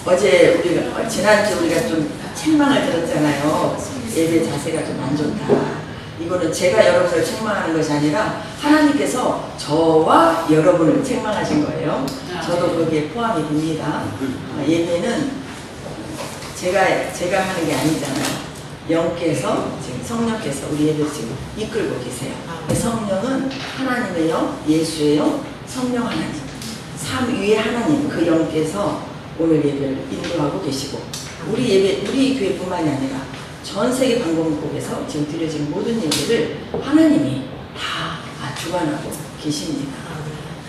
어제 우리가 지난주 우리가 좀 책망을 들었잖아요. 예배 자세가 좀 안 좋다. 이거는 제가 여러분을 책망하는 것이 아니라 하나님께서 저와 여러분을 책망하신 거예요. 저도 거기에 포함이 됩니다. 예배는 제가 하는 게 아니잖아요. 영께서 지금 성령께서 우리 예배를 지금 이끌고 계세요. 성령은 하나님의 영, 예수의 영, 성령 하나님, 삼위의 하나님 그 영께서 오늘 예배를 인도하고 계시고 우리 교회뿐만이 아니라 전 세계 방송국에서 지금 드려진 모든 예배를 하나님이 다 주관하고 계십니다.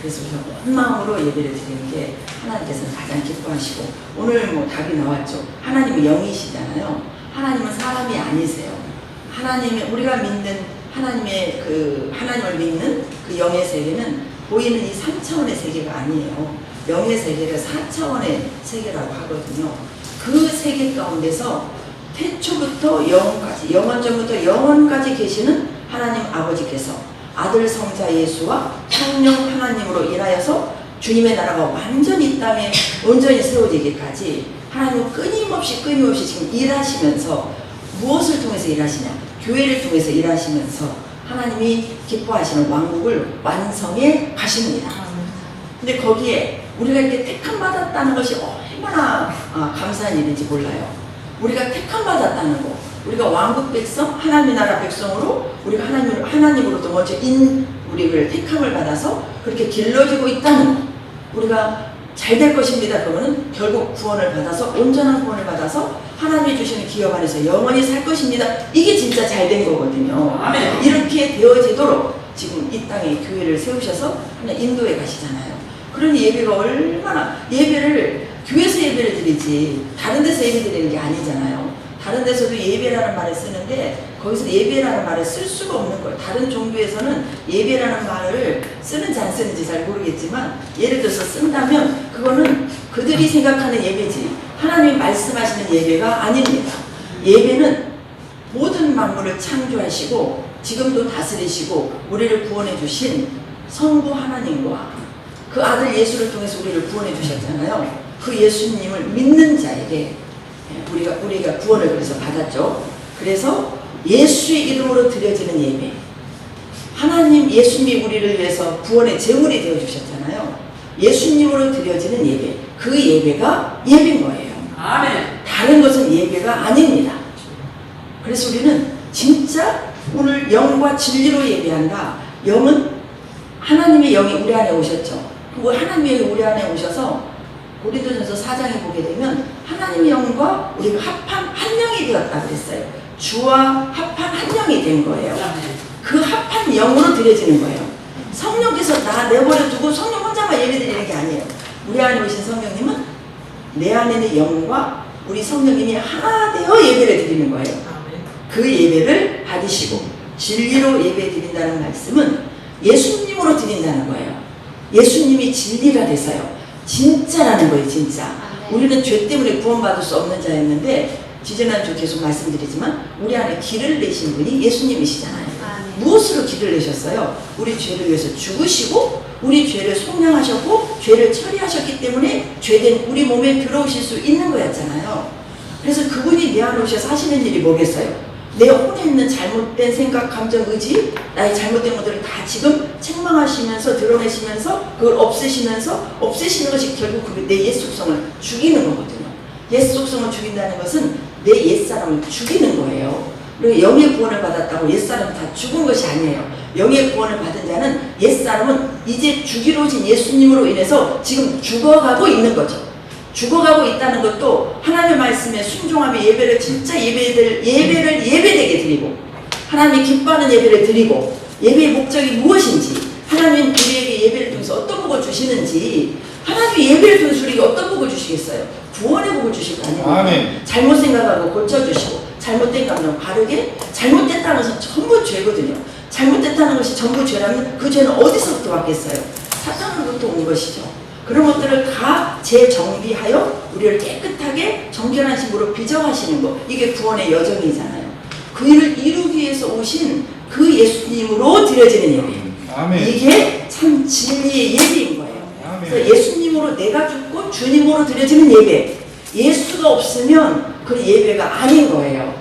그래서 한 마음으로 예배를 드리는 게 하나님께서는 가장 기뻐하시고 오늘 뭐 답이 나왔죠. 하나님이 영이시잖아요. 하나님은 사람이 아니세요. 하나님의 우리가 믿는 하나님을 믿는 그 영의 세계는 보이는 이 3차원의 세계가 아니에요. 영의 세계를 4차원의 세계라고 하거든요. 그 세계 가운데서 태초부터 영원까지, 영원전부터 영원까지 계시는 하나님 아버지께서 아들 성자 예수와 성령 하나님으로 인하여서 주님의 나라가 완전히 이 땅에 온전히 세워지기까지 하나님은 끊임없이 지금 일하시면서 무엇을 통해서 일하시냐? 교회를 통해서 일하시면서 하나님이 기뻐하시는 왕국을 완성해 가십니다. 근데 거기에 우리가 이렇게 택함 받았다는 것이 얼마나 감사한 일인지 몰라요. 우리가 택함 받았다는 거, 우리가 왕국 백성, 하나님의 나라 백성으로 우리가 하나님으로부터 먼저 우리를 택함을 받아서 그렇게 길러지고 있다는 거, 우리가 잘 될 것입니다. 그러면 결국 구원을 받아서 온전한 구원을 받아서 하나님이 주시는 기업 안에서 영원히 살 것입니다. 이게 진짜 잘 된 거거든요. 아멘. 이렇게 되어지도록 지금 이 땅에 교회를 세우셔서 하나님 인도해 가시잖아요. 그러니 예배가 얼마나 교회에서 예배를 드리지 다른 데서 예배 드리는 게 아니잖아요. 다른 데서도 예배라는 말을 쓰는데 거기서 예배라는 말을 쓸 수가 없는 거예요. 다른 종교에서는 예배라는 말을 쓰는지 안 쓰는지 잘 모르겠지만 예를 들어서 쓴다면 그거는 그들이 생각하는 예배지 하나님이 말씀하시는 예배가 아닙니다. 예배는 모든 만물을 창조하시고 지금도 다스리시고 우리를 구원해 주신 성부 하나님과 그 아들 예수를 통해서 우리를 구원해 주셨잖아요. 그 예수님을 믿는 자에게 우리가 구원을 그래서 받았죠. 그래서 예수의 이름으로 드려지는 예배, 하나님 예수님이 우리를 위해서 구원의 제물이 되어 주셨잖아요. 예수님으로 드려지는 예배, 그 예배가 예배인 거예요. 아멘. 다른 것은 예배가 아닙니다. 그래서 우리는 진짜 오늘 영과 진리로 예배한다. 영은 하나님의 영이 우리 안에 오셨죠. 그리고 하나님의 영이 우리 안에 오셔서 고린도전서 4장에 보게 되면 하나님의 영과 우리가 합한 한 영이 되었다 그랬어요. 주와 합한 한 영이 된 거예요. 그 합한 영으로 드려지는 거예요. 성령께서 나 내버려 두고 성령 혼자만 예배 드리는 게 아니에요. 우리 안에 오신 성령님은 내 안에 있는 영과 우리 성령님이 하나 되어 예배를 드리는 거예요. 그 예배를 받으시고 진리로 예배 드린다는 말씀은 예수님으로 드린다는 거예요. 예수님이 진리가 돼서요. 진짜라는 거예요. 진짜. 우리는 죄 때문에 구원받을 수 없는 자였는데 지지난주 계속 말씀드리지만 우리 안에 길을 내신 분이 예수님이시잖아요. 무엇으로 길을 내셨어요? 우리 죄를 위해서 죽으시고 우리 죄를 속량하셨고 죄를 처리하셨기 때문에 죄된 우리 몸에 들어오실 수 있는 거였잖아요. 그래서 그분이 내 안에 오셔서 하시는 일이 뭐겠어요? 내 혼에 있는 잘못된 생각, 감정, 의지, 나의 잘못된 것들을 다 지금 책망하시면서 드러내시면서 그걸 없애시는 것이 결국 내 옛 속성을 죽이는 거거든요. 옛 속성을 죽인다는 것은 내 옛사람을 죽이는 거예요. 그리고 영의 구원을 받았다고 옛사람은 다 죽은 것이 아니에요. 영의 구원을 받은 자는 옛사람은 이제 죽이러 오신 예수님으로 인해서 지금 죽어가고 있는 거죠. 죽어가고 있다는 것도 하나님의 말씀에 순종하며 예배를 진짜 예배를 예배되게 드리고 하나님이 기뻐하는 예배를 드리고 예배의 목적이 무엇인지 하나님 우리에게 예배를 통해서 어떤 복을 주시는지 하나님이 예배를 통해서 우리에게 어떤 복을 주시겠어요? 구원의 복을 주실 거 아니에요? 아멘. 잘못 생각하고 고쳐주시고 잘못된 감정 바르게 잘못됐다는 것은 전부 죄거든요. 잘못됐다는 것이 전부 죄라면 그 죄는 어디서부터 왔겠어요? 사탄으로부터 온 것이죠. 그런 것들을 다 재정비하여 우리를 깨끗하게 정결한 신부로 비정하시는 것, 이게 구원의 여정이잖아요. 그 일을 이루기 위해서 오신 그 예수님으로 드려지는 예배. 아멘. 이게 참 진리의 예배인 거예요. 아멘. 그래서 예수님으로 내가 죽고 주님으로 드려지는 예배, 예수가 없으면 그 예배가 아닌 거예요.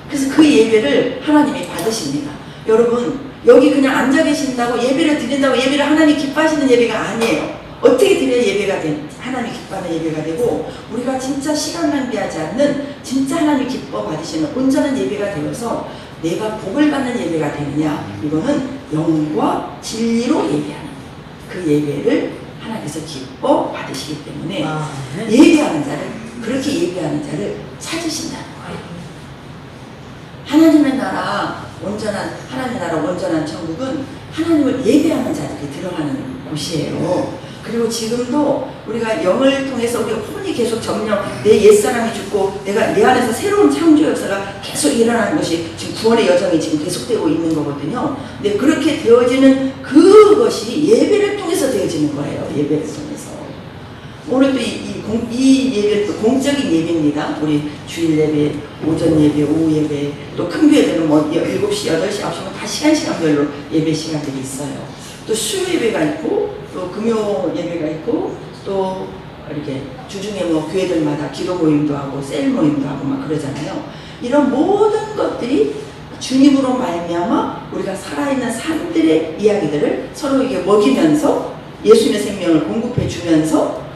그래서 그 예배를 하나님이 받으십니다. 여러분, 여기 그냥 앉아 계신다고 예배를 드린다고 예배를 하나님 기뻐하시는 예배가 아니에요. 어떻게 드려야 예배가 하나님 기뻐하는 예배가 되고, 우리가 진짜 시간 낭비하지 않는 진짜 하나님 기뻐 받으시는 온전한 예배가 되어서 내가 복을 받는 예배가 되느냐, 이거는 영과 진리로 예배하는 그 예배를 하나님께서 기뻐 받으시기 때문에 예배하는 자를, 그렇게 예배하는 자를 찾으신다는 거예요. 하나님의 나라, 온전한 하나님의 나라 온전한 천국은 하나님을 예배하는 자들이 들어가는 곳이에요. 그리고 지금도 우리가 영을 통해서 우리가 혼이 계속 점령, 내 옛사람이 죽고 내가 내 안에서 새로운 창조 역사가 계속 일어나는 것이 지금 구원의 여정이 지금 계속되고 있는 거거든요. 근데 그렇게 되어지는 그것이 예배를 통해서 되어지는 거예요. 예배를 통해서. 오늘 또 이 예배는 또 공적인 예배입니다. 우리 주일 예배, 오전 예배, 오후 예배, 또 큰 교회들은 뭐 7시, 8시, 9시면 다 시간별로 예배 시간들이 있어요. 또 수요 예배가 있고, 또 금요 예배가 있고, 또 이렇게 주중에 뭐 교회들마다 기도 모임도 하고 셀 모임도 하고 막 그러잖아요. 이런 모든 것들이 주님으로 말미암아 우리가 살아있는 삶들의 이야기들을 서로에게 먹이면서 예수님의 생명을 공급해 주면서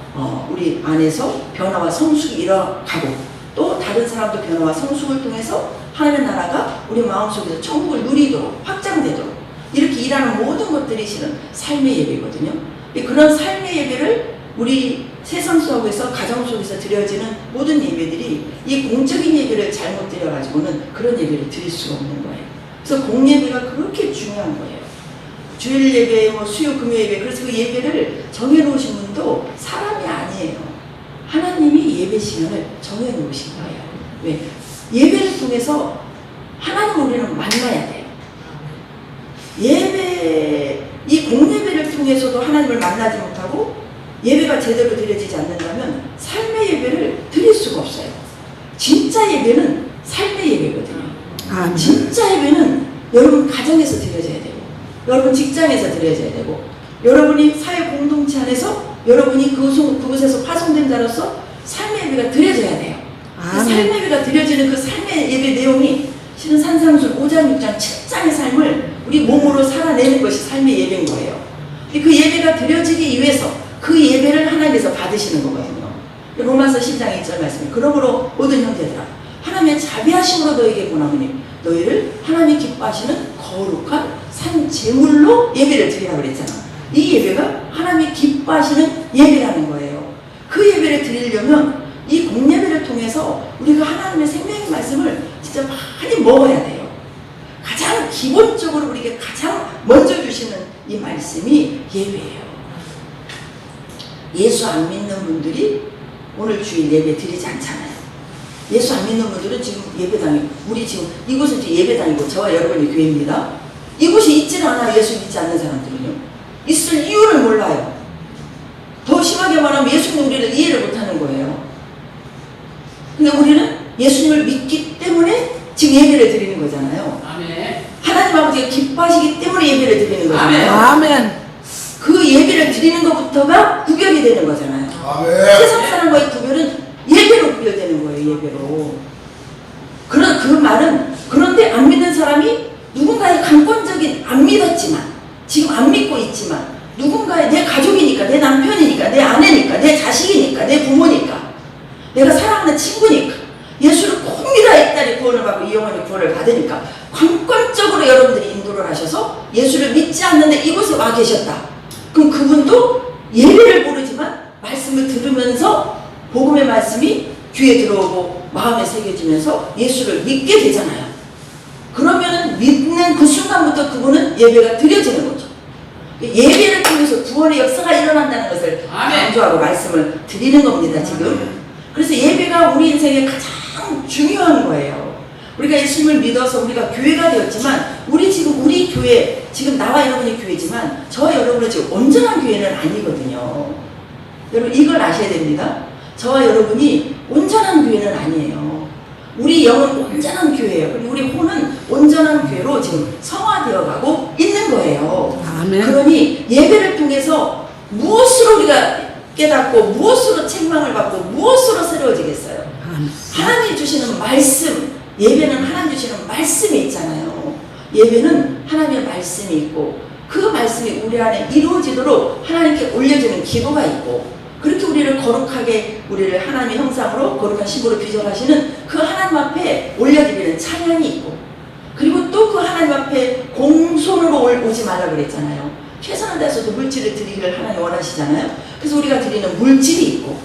우리 안에서 변화와 성숙이 일어가고, 또 다른 사람도 변화와 성숙을 통해서 하나님의 나라가 우리 마음속에서 천국을 누리도록 확장되도록 이렇게 일하는 모든 것들이 실은 삶의 예배거든요. 그런 삶의 예배를 우리 세상 속에서, 가정 속에서 드려지는 모든 예배들이 이 공적인 예배를 잘못 드려가지고는 그런 예배를 드릴 수가 없는 거예요. 그래서 공예배가 그렇게 중요한 거예요. 주일 예배, 뭐 수요, 금요 예배, 그래서 그 예배를 정해놓으신 분도 사람이 아니에요. 하나님이 예배 시간을 정해놓으신 거예요. 왜? 예배를 통해서 하나님 우리는 만나야 돼요. 예배, 이 공예배를 통해서도 하나님을 만나지 못하고 예배가 제대로 드려지지 않는다면 삶의 예배를 드릴 수가 없어요. 진짜 예배는 삶의 예배거든요. 진짜 예배는 여러분 가정에서 드려져야 되고, 여러분 직장에서 드려져야 되고, 여러분이 사회 공동체 안에서 여러분이 그곳에서 파송된 자로서 삶의 예배가 드려져야 돼요. 그 삶의 예배가 드려지는 그 삶의 예배 내용이 실은 산상순 5장, 6장, 7장의 삶을 우리 몸으로 살아내는 것이 삶의 예배인 거예요. 그 예배가 드려지기 위해서 그 예배를 하나님께서 받으시는 거거든요. 로마서 10장 2절 말씀에 그러므로 모든 형제들아 하나님의 자비하심으로 너에게 권하노니 너희를 하나님이 기뻐하시는 거룩한 산 제물로 예배를 드리라고 그랬잖아. 이 예배가 하나님이 기뻐하시는 예배라는 거예요. 그 예배를 드리려면 이 공예배를 통해서 우리가 하나님의 생명의 말씀을 진짜 많이 먹어야 돼요. 가장 기본적으로 우리에게 가장 먼저 주시는 이 말씀이 예배예요. 예수 안 믿는 분들이 오늘 주일 예배 드리지 않잖아요. 예수 안 믿는 분들은 지금 예배당이, 우리 지금 이곳은 지금 예배당이고 저와 여러분의 교회입니다. 이곳이 있지는 않아요. 예수 믿지 않는 사람들은요. 있을 이유를 몰라요. 더 심하게 말하면 예수님 우리를 이해를 못하는 거예요. 근데 우리는 예수님을 믿기 때문에 지금 예배를 드리는 거잖아요. 아멘. 하나님 아버지가 기뻐하시기 때문에 예배를 드리는 거잖아요. 아멘. 그 예배를 드리는 것부터가 구별이 되는 거잖아요. 아멘. 세상 사람과의 구별은 예배로 구별되는 거예요. 예배로. 그런 그 말은, 그런데 안 믿는 사람이 누군가의 강권적인, 안 믿었지만 지금 안 믿고 있지만 누군가의, 내 가족이니까, 내 남편이니까, 내 아내니까, 내 자식이니까, 내 부모니까, 내가 사랑하는 친구니까 예수를 꼭 믿어야 이 딸이 구원을 받고 이 영혼이 구원을 받으니까 강권적으로 여러분들이 인도를 하셔서 예수를 믿지 않는데 이곳에 와 계셨다. 그럼 그분도 예배를 모르지만 말씀을 들으면서 복음의 말씀이 귀에 들어오고 마음에 새겨지면서 예수를 믿게 되잖아요. 그러면 믿는 그 순간부터 그분은 예배가 드려지는 거죠. 예배를 통해서 구원의 역사가 일어난다는 것을 강조하고 말씀을 드리는 겁니다. 지금. 그래서 예배가 우리 인생에 가장 중요한 거예요. 우리가 예수님을 믿어서 우리가 교회가 되었지만 우리 교회, 지금 나와 여러분이 교회지만 저와 여러분은 지금 온전한 교회는 아니거든요. 여러분 이걸 아셔야 됩니다. 저와 여러분이 온전한 교회는 아니에요. 우리 영은 온전한 교회예요. 그리고 우리 혼은 온전한 교회로 지금 성화되어 가고 있는 거예요. 아멘. 그러니 예배를 통해서 무엇으로 우리가 깨닫고 무엇으로 책망을 받고 무엇으로 새로워지겠어요? 말씀, 예배는 하나님 주시는 말씀이 있잖아요. 예배는 하나님의 말씀이 있고 그 말씀이 우리 안에 이루어지도록 하나님께 올려지는 기도가 있고 그렇게 우리를 거룩하게 우리를 하나님의 형상으로 거룩한 신부로 빚어가시는 그 하나님 앞에 올려드리는 찬양이 있고 그리고 또 그 하나님 앞에 공손으로 오지 말라고 그랬잖아요. 최선을 다해서도 물질을 드리기를 하나님 원하시잖아요. 그래서 우리가 드리는 물질이 있고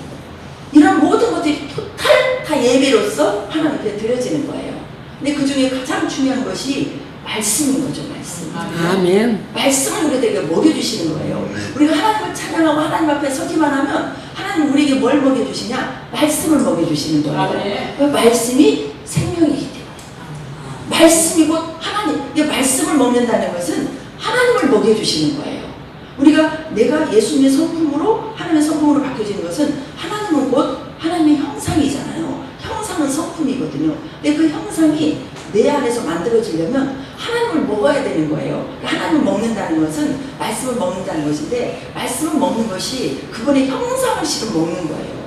이런 모든 것들이 토탈 다 예배로서 하나님 앞에 드려지는 거예요. 근데 그 중에 가장 중요한 것이 말씀인 거죠. 말씀. 아멘. 말씀을 우리에게 먹여주시는 거예요. 우리가 하나님을 찬양하고 하나님 앞에 서기만 하면 하나님 우리에게 뭘 먹여주시냐? 말씀을 먹여주시는 거예요. 그 말씀이 생명이기 때문에 말씀이 곧 하나님, 이 말씀을 먹는다는 것은 하나님을 먹여주시는 거예요. 우리가 내가 예수님의 성품으로 하나님의 성품으로 바뀌어지는 것은 하나님은 곧 하나님의 형상이잖아요. 형상은 성품이거든요. 근데 그 형상이 내 안에서 만들어지려면 하나님을 먹어야 되는 거예요. 하나님을 먹는다는 것은 말씀을 먹는다는 것인데 말씀을 먹는 것이 그분의 형상을 실은 먹는 거예요.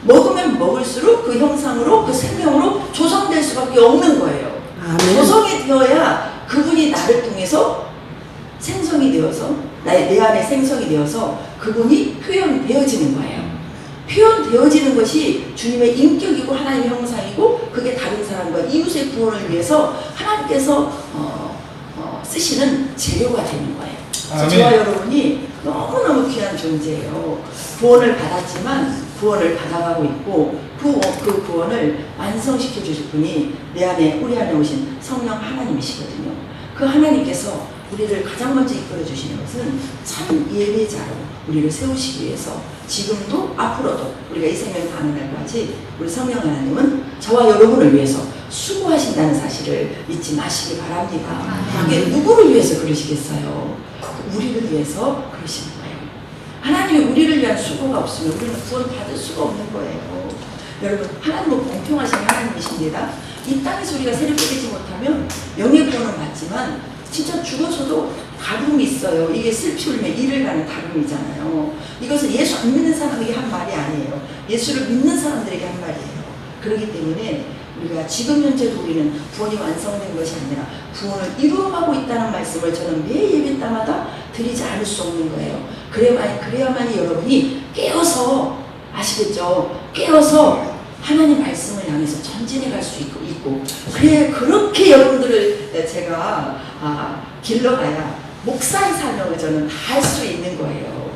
먹으면 먹을수록 그 형상으로 그 생명으로 조성될 수밖에 없는 거예요. 아멘. 조성이 되어야 그분이 나를 통해서 생성이 되어서 내 안에 생성이 되어서 그분이 표현되어지는 거예요. 표현되어지는 것이 주님의 인격이고 하나님의 형상이고 그게 다른 사람과 이웃의 구원을 위해서 하나님께서 쓰시는 재료가 되는 거예요. 저와 여러분이 너무너무 귀한 존재예요. 구원을 받았지만 구원을 받아가고 있고 그 구원을 완성시켜 주실 분이 내 안에 우리 안에 오신 성령 하나님이시거든요. 그 하나님께서 우리를 가장 먼저 이끌어 주시는 것은 참 예배자로 우리를 세우시기 위해서 지금도 앞으로도 우리가 이 생명 다는 날까지 우리 성령 하나님은 저와 여러분을 위해서 수고하신다는 사실을 잊지 마시기 바랍니다. 이게 누구를 위해서 그러시겠어요? 우리를 위해서 그러시는 거예요. 하나님이 우리를 위한 수고가 없으면 우리는 구원 받을 수가 없는 거예요. 여러분, 하나님은 공평하신 하나님이십니다. 이 땅에서 우리가 세를 뿌리지 못하면 영의 구원은 받지만 진짜 죽어서도 다름이 있어요. 이게 슬피 울며 이를 가는 다름이잖아요. 이것은 예수 안 믿는 사람에게 한 말이 아니에요. 예수를 믿는 사람들에게 한 말이에요. 그렇기 때문에 우리가 지금 현재도 우리는 구원이 완성된 것이 아니라 구원을 이루어가고 있다는 말씀을 저는 매 예배 때마다 드리지 않을 수 없는 거예요. 그래야만이 여러분이 깨어서 아시겠죠? 깨어서 하나님 말씀을 향해서 전진해 갈 수 있고 그래 그렇게 여러분들을 제가 길러가야 목사의 사명을 저는 다 할 수 있는 거예요.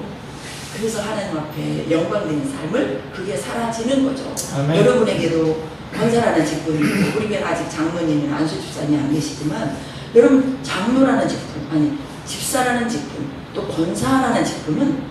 그래서 하나님 앞에 영광되는 삶을 그게 사라지는 거죠. 아멘. 여러분에게도 권사라는 직분이 있고 우리 교회 아직 장로님이나 안수집사님이 안 계시지만 여러분 장로라는 직분 아니 집사라는 직분 또 권사라는 직분은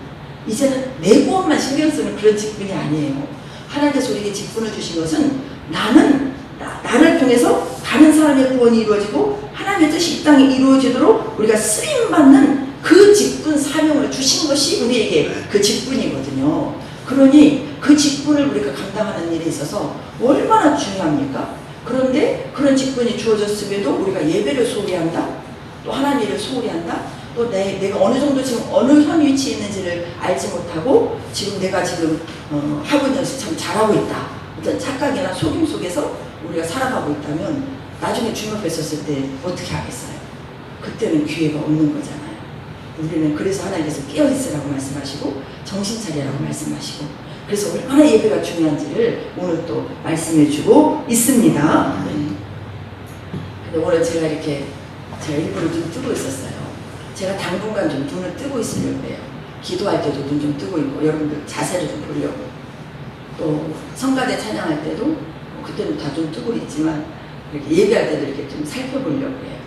이제는 내 구원만 신경 쓰는 그런 직분이 아니에요. 하나님께서 우리에게 직분을 주신 것은 나를 통해서 다른 사람의 구원이 이루어지고 하나님의 뜻이 이 땅에 이루어지도록 우리가 쓰임받는 그 직분 사명을 주신 것이 우리에게 그 직분이거든요. 그러니 그 직분을 우리가 감당하는 일에 있어서 얼마나 중요합니까? 그런데 그런 직분이 주어졌음에도 우리가 예배를 소홀히 한다? 또 하나님 일을 소홀히 한다? 또 내가 어느 정도 지금 어느 현 위치에 있는지를 알지 못하고 내가 하고 있는 것이 참 잘하고 있다. 어떤 착각이나 속임 속에서 우리가 살아가고 있다면 나중에 주님 앞에 섰을 때 어떻게 하겠어요? 그때는 기회가 없는 거잖아요. 우리는 그래서 하나님께서 깨어있으라고 말씀하시고 정신 차리라고 말씀하시고 그래서 얼마나 예배가 중요한지를 오늘 또 말씀해 주고 있습니다. 근데 오늘 제가 일부러 눈 뜨고 있었어요. 제가 당분간 좀 눈을 뜨고 있으려고 해요. 기도할 때도 눈 좀 뜨고 있고 여러분들 자세를 좀 보려고 또 성가대 찬양할 때도 그때는 다 눈 뜨고 있지만 이렇게 예배할 때도 이렇게 좀 살펴보려고 해요.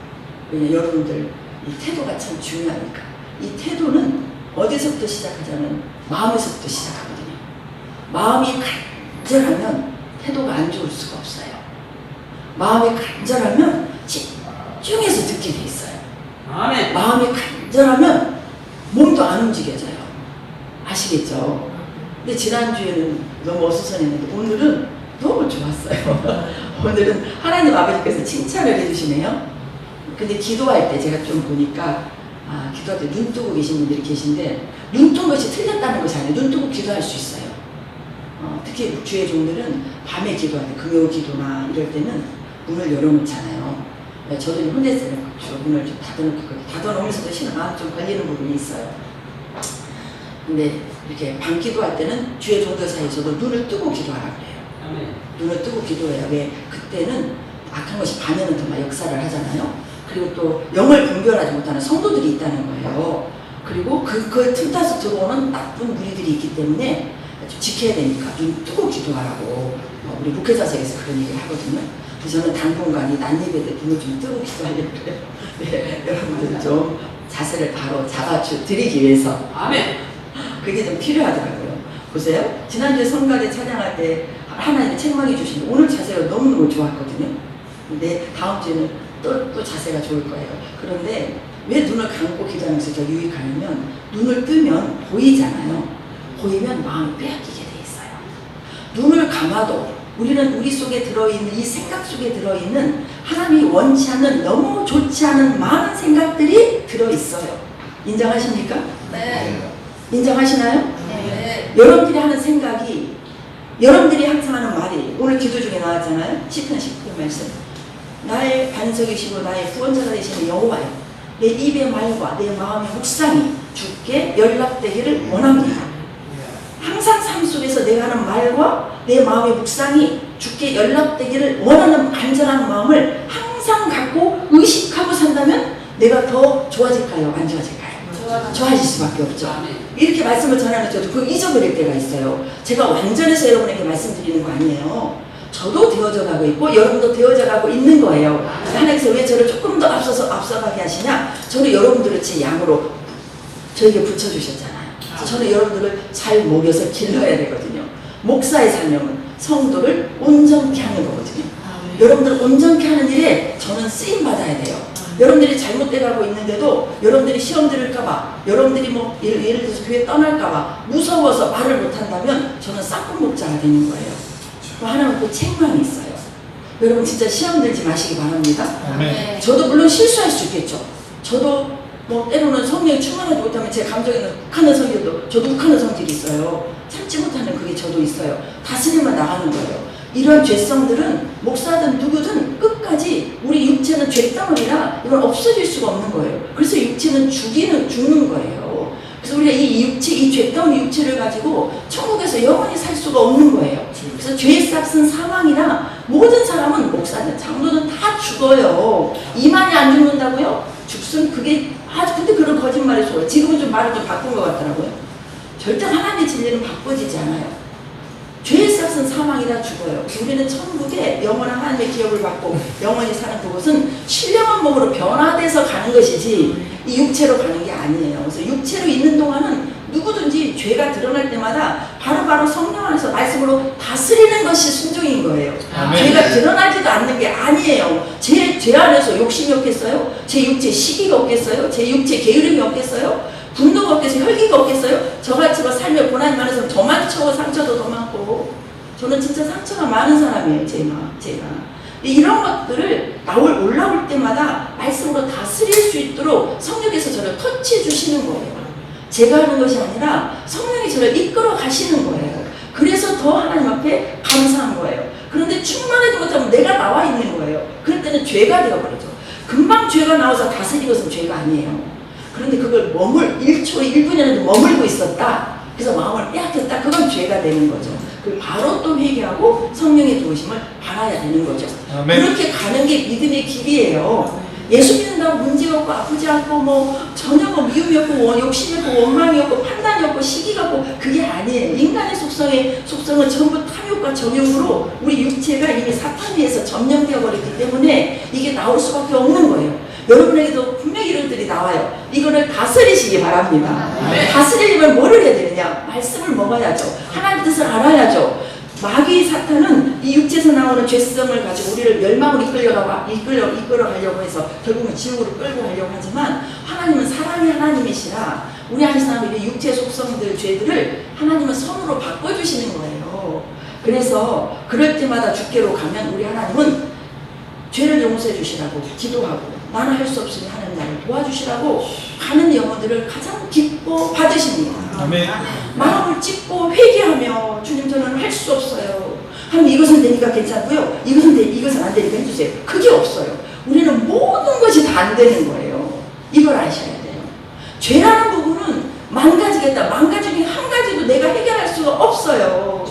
왜냐면 여러분들 이 태도가 참 중요하니까 이 태도는 어디서부터 시작하자면 마음에서부터 시작하거든요. 마음이 간절하면 태도가 안 좋을 수가 없어요. 마음이 간절하면 집중해서 듣게 돼 있어요. 아멘. 마음이 간절하면 몸도 안 움직여져요. 아시겠죠? 근데 지난주에는 너무 어수선했는데 오늘은 너무 좋았어요. 오늘은 하나님 아버지께서 칭찬을 해주시네요. 근데 기도할 때 제가 좀 보니까 기도할 때 눈 뜨고 계신 분들이 계신데 눈 뜬 것이 틀렸다는 것이 아니에요. 눈 뜨고 기도할 수 있어요. 특히 주의 종들은 밤에 기도할 때, 금요 기도나 이럴 때는 문을 열어놓잖아요. 저도 혼자 있어요. 문을 좀 닫아놓거든요. 닫아놓으면서도 신앙 좀 걸리는 부분이 있어요. 근데 이렇게 밤 기도할 때는 주의 종들 사이에서도 눈을 뜨고 기도하라 그래요. 눈을 뜨고 기도해야. 왜? 그때는 악한 것이 밤에는 더 막 역사를 하잖아요. 그리고 또 영을 분별하지 못하는 성도들이 있다는 거예요. 그리고 그 틈타서 들어오는 나쁜 무리들이 있기 때문에 좀 지켜야 되니까 눈 뜨고 기도하라고 우리 목회자석에서 그런 얘기를 하거든요. 그래서 저는 당분간 이 난예배 때 눈을 좀 뜨고 기도하려고 그래요. 네, 여러분들 좀 자세를 바로 잡아드리기 위해서. 아멘. 그게 좀 필요하더라고요. 보세요. 지난주에 성가대 찬양할 때 하나님이 책망해 주신 오늘 자세가 너무너무 좋았거든요. 근데 다음 주에는 또 자세가 좋을 거예요. 그런데 왜 눈을 감고 기도하면서 저 유익하냐면 눈을 뜨면 보이잖아요. 보이면 마음이 빼앗기게 돼 있어요. 눈을 감아도 우리는 우리 속에 들어있는 이 생각 속에 들어있는 하나님이 원치 않는 너무 좋지 않은 많은 생각들이 들어있어요. 인정하십니까? 네. 인정하시나요? 네. 여러분들이 하는 생각이 여러분들이 항상 하는 말이 오늘 기도 중에 나왔잖아요. 시편 19편 말씀. 나의 반석이시고 나의 구원자가 되시는 여호와여, 내 입의 말과 내 마음의 묵상이 주께 연락되기를 원합니다. 항상 삶 속에서 내가 하는 말과 내 마음의 묵상이 주께 연락되기를 원하는 간절한 마음을 항상 갖고 의식하고 산다면 내가 더 좋아질까요? 안 좋아질까요? 좋아질 수밖에 없죠. 이렇게 말씀을 전하면 저도 그거 잊어버릴 때가 있어요. 제가 완전해서 여러분에게 말씀드리는 거 아니에요. 저도 되어져 가고 있고 여러분도 되어져 가고 있는 거예요. 하나님께서 왜 저를 조금 더 앞서가게 하시냐? 저는 여러분들을 제 양으로 저에게 붙여주셨잖아요. 그래서 저는 여러분들을 잘 먹여서 길러야 되거든요. 목사의 사명은 성도를 온전케 하는 거거든요. 여러분들 온전케 하는 일에 저는 쓰임 받아야 돼요. 여러분들이 잘못돼 가고 있는데도 여러분들이 시험 들을까봐, 여러분들이 뭐 예를 들어서 교회 떠날까봐 무서워서 말을 못한다면 저는 싹군 목자가 되는 거예요. 하나는 또 책망이 있어요. 여러분 진짜 시험 들지 마시기 바랍니다. 네. 저도 물론 실수할 수 있겠죠. 저도 뭐 때로는 성령에 충만하지 못하면 제 감정에 욱하는 성질도 저도 욱하는 성질이 있어요. 참지 못하는 그게 저도 있어요. 다스리면 나가는 거예요. 이런 죄성들은 목사든 누구든 끝까지 우리 육체는 죄덩어리라 이건 없어질 수가 없는 거예요. 그래서 육체는 죽는 거예요. 그래서 우리가 이 육체, 이 죄덩어리 육체를 가지고 천국에서 영원히 살 수가 없는 거예요. 그래서 죄의 싹은 사망이라 모든 사람은 목사든 장로든 다 죽어요. 이만이 안 죽는다고요? 죽순 그게 근데 그런 거짓말이 좋아요. 지금은 좀 말을 좀 바꾼 것 같더라고요. 절대 하나님의 진리는 바꿔지지 않아요. 죄의 싹은 사망이라 죽어요. 우리는 천국에 영원한 하나님의 기업을 받고 영원히 사는 그곳은 신령한 몸으로 변화돼서 가는 것이지 이 육체로 가는 게 아니에요. 그래서 육체로 있는 동안은 누구든지 죄가 드러날 때마다 바로바로 성령 안에서 말씀으로 다스리는 것이 순종인 거예요. 죄가 드러나지도 않는 게 아니에요. 제 안에서 욕심이 없겠어요? 제 육체 시기가 없겠어요? 제 육체 게으름이 없겠어요? 분노가 없겠어요? 혈기가 없겠어요? 저같이 살며 고난이 많은 사람 더 많죠. 상처도 더 많고. 저는 진짜 상처가 많은 사람이에요. 제가. 이런 것들을 올라올 때마다 말씀으로 다스릴 수 있도록 성령께서 저를 터치해 주시는 거예요. 제가 하는 것이 아니라 성령이 저를 이끌어 가시는 거예요. 그래서 더 하나님 앞에 감사한 거예요. 그런데 충만하지 못하면 내가 나와 있는 거예요. 그럴 때는 죄가 되어버리죠. 금방 죄가 나와서 다스린 것은 죄가 아니에요. 그런데 그걸 1초, 1분이라도 머물고 있었다. 그래서 마음을 빼앗겼다. 그건 죄가 되는 거죠. 그걸 바로 또 회개하고 성령의 도우심을 받아야 되는 거죠. 아멘. 그렇게 가는 게 믿음의 길이에요. 예수 믿는다고 문제가 없고 아프지 않고 전혀 미움이 없고 욕심이 없고 원망이 없고 판단이 없고 시기가 없고 그게 아니에요. 인간의 속성은 전부 탐욕과 정욕으로 우리 육체가 이미 사탄에 의해서 점령되어 버렸기 때문에 이게 나올 수밖에 없는 거예요. 여러분에게도 분명히 이런 들이 나와요. 이거를 다스리시기 바랍니다. 다스리려면 뭐를 해야 되느냐? 말씀을 먹어야죠. 하나님 뜻을 알아야죠. 마귀 사탄은 이 육체에서 나오는 죄성을 가지고 우리를 멸망으로 이끌어가려고 해서 결국은 지옥으로 끌고 가려고 하지만 하나님은 사랑의 하나님이시라 우리 안에서 나오는 이 육체 속성들 죄들을 하나님은 선으로 바꿔주시는 거예요. 그래서 그럴 때마다 주께로 가면 우리 하나님은 죄를 용서해 주시라고 기도하고 나는 할 수 없으니 하나님 나를 도와주시라고 가는 영혼들을 가장 기뻐 받으십니다. 아멘. 마음을 찢고 회개하며 주님 저는 할 수 없어요. 하나님 이것은 되니까 괜찮고요. 이것은 안 되니까 해주세요. 그게 없어요. 우리는 모든 것이 다 안 되는 거예요. 이걸 아셔야 돼요. 죄라는 부분은 망가지겠다. 망가지긴 한 가지도 내가 해결할 수가 없어요.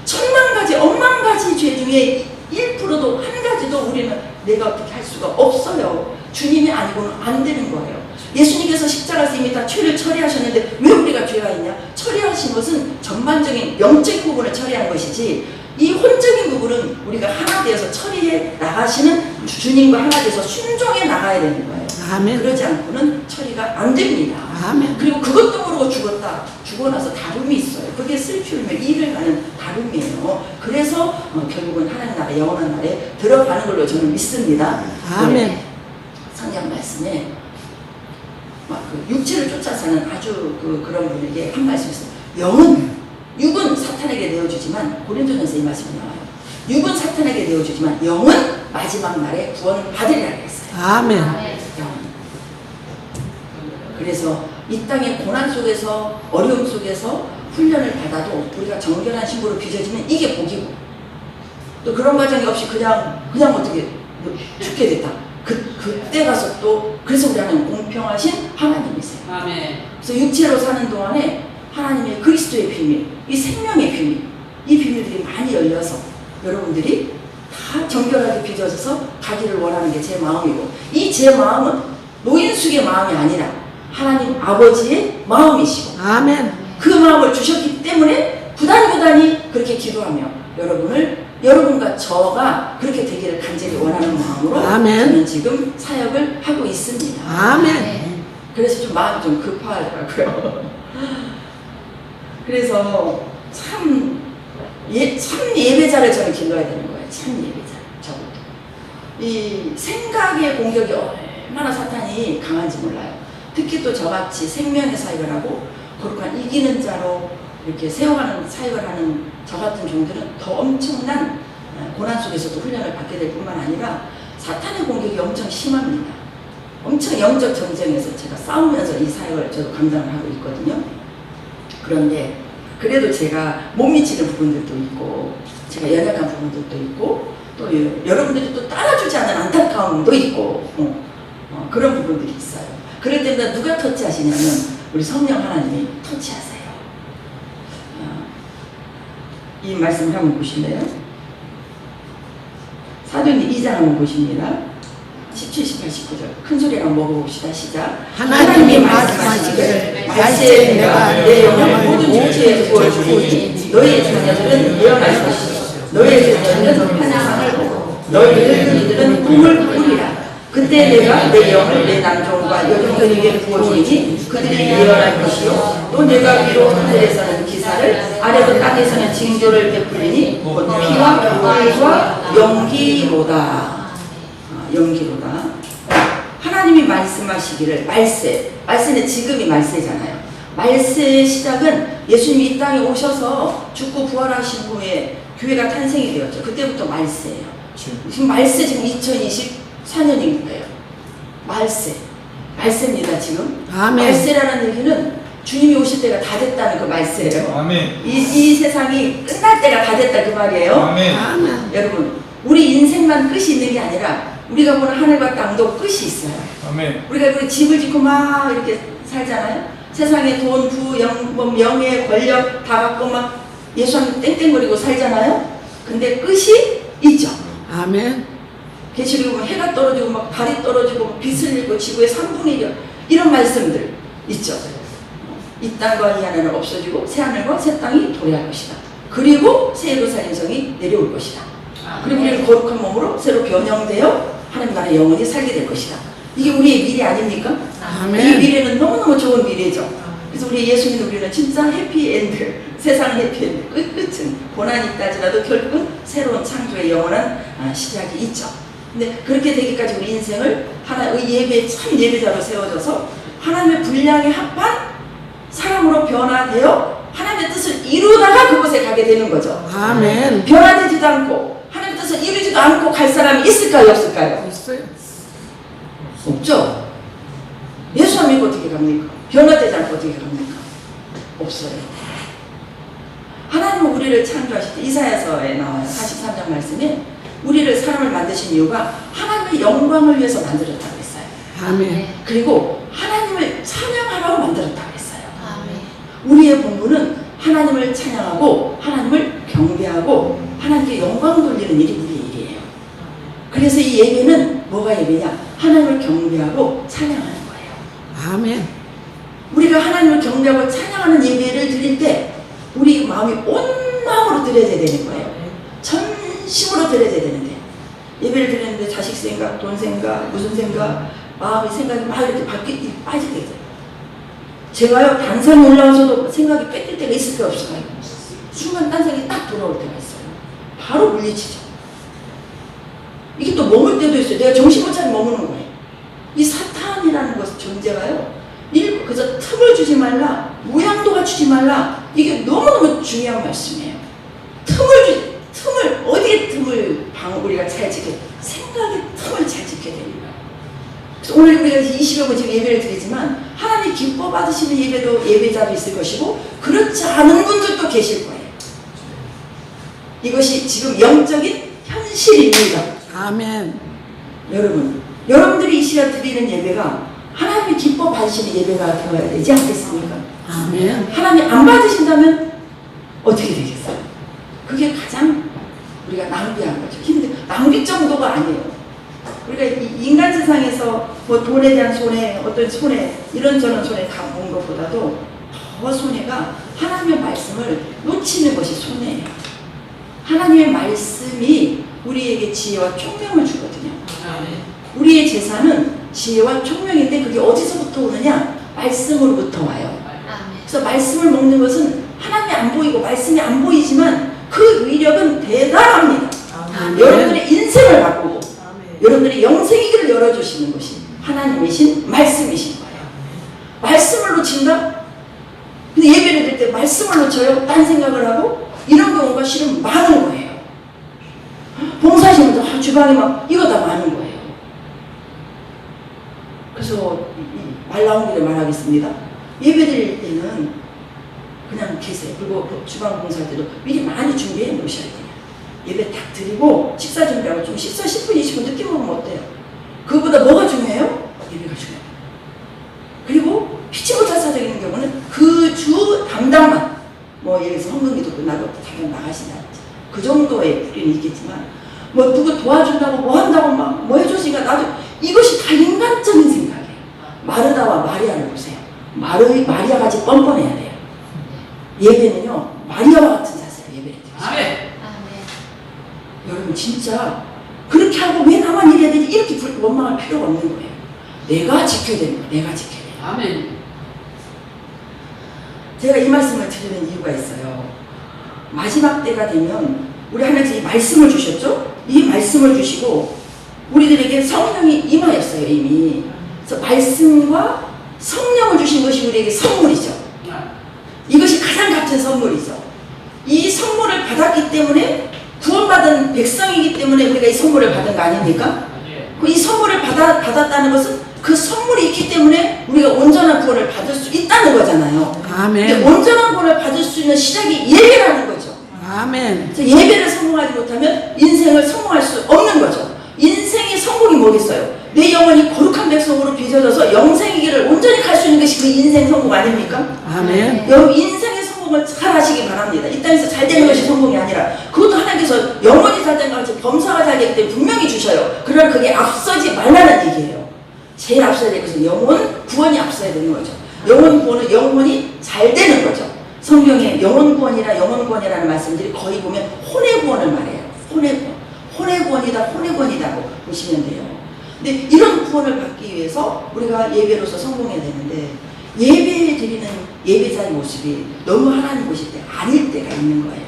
천만 가지, 억만 가지 죄 중에 1%도 한 가지도 우리는 내가 어떻게 할 수가 없어요. 주님이 아니고는 안 되는 거예요. 예수님께서 십자가에서 이미 다 죄를 처리하셨는데 왜 우리가 죄가 있냐? 처리하신 것은 전반적인 영적 부분을 처리한 것이지 이 혼적인 부분은 우리가 하나 되어서 처리해 나가시는 주님과 하나 되어서 순종해 나가야 되는 거예요. 아멘. 그러지 않고는 처리가 안 됩니다. 아멘. 그리고 그것도 모르고 죽었다. 죽고 나서 다름이 있어요. 그게 슬피우며 일을 하는 다름이에요. 그래서 결국은 하나님 나라 영원한 나라에 들어가는 걸로 저는 믿습니다. 아멘. 네. 성경 말씀에 막 그 육체를 쫓아 사는 아주 그런 분에게 한 말씀이 있어요. 육은 사탄에게 내어주지만 고린도전서 이 말씀이 나와요. 육은 사탄에게 내어주지만 영은 마지막 날에 구원을 받으리라 했어요. 아멘. 영. 그래서 이 땅의 고난 속에서 어려움 속에서 훈련을 받아도 우리가 정결한 신부로 빚어지면 이게 복이고 또 그런 과정이 없이 그냥 어떻게 죽게 됐다. 그때 가서 또 그래서 우리 하나님 공평하신 하나님이세요. 아멘. 그래서 육체로 사는 동안에 하나님의 그리스도의 비밀, 이 생명의 비밀, 이 비밀들이 많이 열려서 여러분들이 다 정결하게 빚어져서 가기를 원하는 게 제 마음이고 이 제 마음은 노인숙의 마음이 아니라 하나님 아버지의 마음이시고 아멘. 그 마음을 주셨기 때문에 부단히 그렇게 기도하며 여러분과 저가 그렇게 되기를 간절히 원하는 마음으로 아멘. 저는 지금 사역을 하고 있습니다. 아멘. 그래서 좀 마음이 좀 급하더라고요. 그래서 참 예배자를 저는 길러야 되는 거예요. 참 예배자. 저부터. 이 생각의 공격이 얼마나 사탄이 강한지 몰라요. 특히 또 저같이 생명의 사역을 하고 거룩한 이기는 자로 이렇게 세워가는 사역을 하는 저 같은 종들은 더 엄청난 고난 속에서도 훈련을 받게 될 뿐만 아니라 사탄의 공격이 엄청 심합니다. 엄청 영적 전쟁에서 제가 싸우면서 이 사역을 저도 감당을 하고 있거든요. 그런데 그래도 제가 못 미치는 부분들도 있고 제가 연약한 부분들도 있고 또 여러분들이 또 따라주지 않는 안타까움도 있고 그런 부분들이 있어요. 그럴 때마다 누가 터치하시냐면 우리 성령 하나님이 터치하세요. 이 말씀을 한번 보실래요? 사도행전 2장 한번 보십니다. 17, 18, 19절 큰 소리로 한번 먹어봅시다. 시작. 하나님이 말씀하시기를 말세 내가 내 영을 모든 육체에 부어주니 너희의 자녀들은 예언할 것이요 너희의 자녀들은 환상을 보고 너희들 이들은 꿈을 꾸리라. 그때 내가 내 영을 내 남종과 여종들에게 부어주니 그들이 예언할 것이요 또 내가 위로 하늘에서는 기사를 아래도 땅에서는 징조를 베풀리니 곧 피와 불과 연기로다. 연기로다. 하나님이 말씀하시기를 말세는 지금이 말세잖아요. 말세의 시작은 예수님이 이 땅에 오셔서 죽고 부활하신 후에 교회가 탄생이 되었죠. 그때부터 말세예요. 지금 말세 지금 2024년인 거예요. 말세입니다 지금. 아멘. 말세라는 얘기는 주님이 오실 때가 다 됐다는 그 말세예요. 아멘. 이 세상이 끝날 때가 다 됐다 그 말이에요. 아멘. 아멘. 여러분 우리 인생만 끝이 있는 게 아니라 우리가 보는 하늘과 땅도 끝이 있어요. 아멘. 우리가 그 집을 짓고 막 이렇게 살잖아요. 세상에 돈, 부, 명예, 권력 다 갖고 막 예수님 땡땡거리고 살잖아요. 근데 끝이 있죠. 아멘. 계시록에 보면 해가 떨어지고 막 달이 떨어지고 막 빛을 잃고 지구의 3분의 1 이런 말씀들 있죠. 이 땅과 이 하늘은 없어지고 새 하늘과 새 땅이 도래할 것이다. 그리고 새 예루살렘 성이 내려올 것이다. 그리고 우리는 거룩한 몸으로 새로 변형되어 하나님 나라의 영원히 살게 될 것이다. 이게 우리의 미래 아닙니까? 아멘. 이 미래는 너무너무 좋은 미래죠. 그래서 우리 예수님 우리는 진짜 해피엔드, 세상 해피엔드, 끝은 고난이 있다지라도 결국은 새로운 창조의 영원한 시작이 있죠. 근데 그렇게 되기까지 우리 인생을 하나의 예배, 참 예배자로 세워져서 하나님의 분량에 합한 사람으로 변화되어 하나님의 뜻을 이루다가 그곳에 가게 되는 거죠. 아멘. 변화되지도 않고 하나님의 뜻을 이루지도 않고 갈 사람이 있을까요, 없을까요? 있어요. 없죠? 예수 안 믿고 어떻게 갑니까? 변화되지 않고 어떻게 갑니까? 없어요. 하나님은 우리를 창조하실 때 이사야서에 나와요. 43장 말씀에 우리를 사람을 만드신 이유가 하나님의 영광을 위해서 만들었다고 했어요. 아멘. 그리고 하나님을 찬양하라고 만들었다고 했어요. 아멘. 우리의 본분은 하나님을 찬양하고 하나님을 경배하고 하나님께 영광 돌리는 일이 우리의 일이에요. 그래서 이 예배는 뭐가 예배냐? 하나님을 경배하고 찬양하는 거예요. 아멘. 우리가 하나님을 경배하고 찬양하는 예배를 드릴 때 우리 마음이 온 마음으로 드려야 되는 거예요. 전심으로 드려야 되는데 예배를 드리는데 자식 생각, 돈 생각, 무슨 생각, 마음의 생각이 막 이렇게 빠지게 돼요. 제가요 단상에 올라와서도 생각이 뺏길 때가 있을 게 없어요. 순간 딴 생각이 딱 돌아올 때가 있어요. 바로 물리치죠. 이게 또 머물 때도 있어요. 내가 정신 못 차리고 머무는 거예요. 이 사탄이라는 것 존재가요. 그래서 틈을 주지 말라, 모양도 갖추지 말라. 이게 너무너무 중요한 말씀이에요. 틈을 어디에 틈을 우리가 잘 지켜? 생각의 틈을 잘 지켜야 됩니다. 그래서 오늘 우리가 20여 번 지금 예배를 드리지만 하나님 기뻐 받으시는 예배자도 있을 것이고 그렇지 않은 분들도 계실 거예요. 이것이 지금 영적인 현실입니다. 아멘. 여러분들이 이 시간 드리는 예배가 하나님이 기뻐 받으시는 예배가 되어야 되지 않겠습니까? 아멘. 하나님 안 받으신다면 어떻게 되겠어요? 그게 가장 우리가 낭비한 거죠. 낭비 정도가 아니에요. 우리가 이 인간 세상에서 뭐 돈에 대한 손해, 어떤 손해, 이런저런 손해 다 본 것보다도 더 손해가 하나님의 말씀을 놓치는 것이 손해예요. 하나님의 말씀이 우리에게 지혜와 총명을 주거든요. 우리의 재산은 지혜와 총명인데 그게 어디서부터 오느냐? 말씀으로부터 와요. 그래서 말씀을 먹는 것은 하나님이 안 보이고 말씀이 안 보이지만 그 위력은 대단합니다. 아멘. 여러분들의 인생을 바꾸고 여러분들의 영생의 길을 열어주시는 것이 하나님이신 말씀이신 거예요. 말씀을 놓친다? 근데 예배를 드릴 때 말씀을 놓쳐요? 딴 생각을 하고? 이런 경우가 실은 많은 거예요. 봉사하시면서 주방에 막 이거 다 많은 거예요. 그래서 말 나온 길에 말하겠습니다. 예배 드릴 때는 그냥 계세요. 그리고 주방 봉사할 때도 미리 많이 준비해 놓으셔야 돼요. 예배 딱 드리고 식사 준비하고 좀 식사 10분, 20분 늦게 먹으면 어때요? 그거보다 뭐가 중요해요? 예배가 중요해요. 그리고 피치 못할 사정인 경우는 그 주 담당만 뭐 예를 들어서 헌금기도 끝나고 잠깐 나가신다든지 그 정도의 뿌리는 있겠지만 뭐 누구 도와준다고 뭐 한다고 막 뭐 해주시니까 나도 이것이 다 인간적인 생각이에요. 마르다와 마리아를 보세요. 마리아같이 뻔뻔해야 돼요. 예배는요 마리아와 같은 자세로 예배를 드리죠. 여러분 진짜 그렇게 하고 왜 나만 이래야 되지 이렇게 원망할 필요가 없는 거예요. 내가 지켜야 되는 거예요. 내가 지켜야 돼요. 아멘. 제가 이 말씀을 드리는 이유가 있어요. 마지막 때가 되면 우리 하나님께서 이 말씀을 주셨죠? 이 말씀을 주시고 우리들에게 성령이 임하였어요 이미. 그래서 말씀과 성령을 주신 것이 우리에게 선물이죠. 이것이 가장 값진 선물이죠. 이 선물을 받았기 때문에 구원받은 백성이기 때문에 우리가 이 선물을 받은 거 아닙니까? 이 선물을 받았다는 것은 그 선물이 있기 때문에 우리가 온전한 구원을 받을 수 있다는 거잖아요. 아멘. 근데 온전한 구원을 받을 수 있는 시작이 예배라는 거죠. 아멘. 그래서 예배를 성공하지 못하면 인생을 성공할 수 없는 거죠. 인생의 성공이 뭐겠어요? 내 영혼이 거룩한 백성으로 빚어져서 영생의 길을 온전히 갈 수 있는 것이 그 인생 성공 아닙니까? 아멘. 여러분 인생의 성공을 잘 하시기 바랍니다. 이 땅에서 잘 되는 것이 성공이 아니라 그것도 하나님께서 영혼이 잘 되는 것이 범사가 잘 되기 때문에 분명히 주셔요. 그러나 그게 앞서지 말라는 얘기예요. 제일 앞서야 될 것은 영혼 구원이 앞서야 되는 거죠. 영혼 구원은 영혼이 잘 되는 거죠. 성경에 영혼 구원이라는 말씀들이 거의 보면 혼의 구원을 말해요. 혼의 구원이다고 보시면 돼요. 근데 이런 구원을 받기 위해서 우리가 예배로서 성공해야 되는데 예배 드리는 예배자의 모습이 너무 하나님 보실 때 아닐 때가 있는 거예요.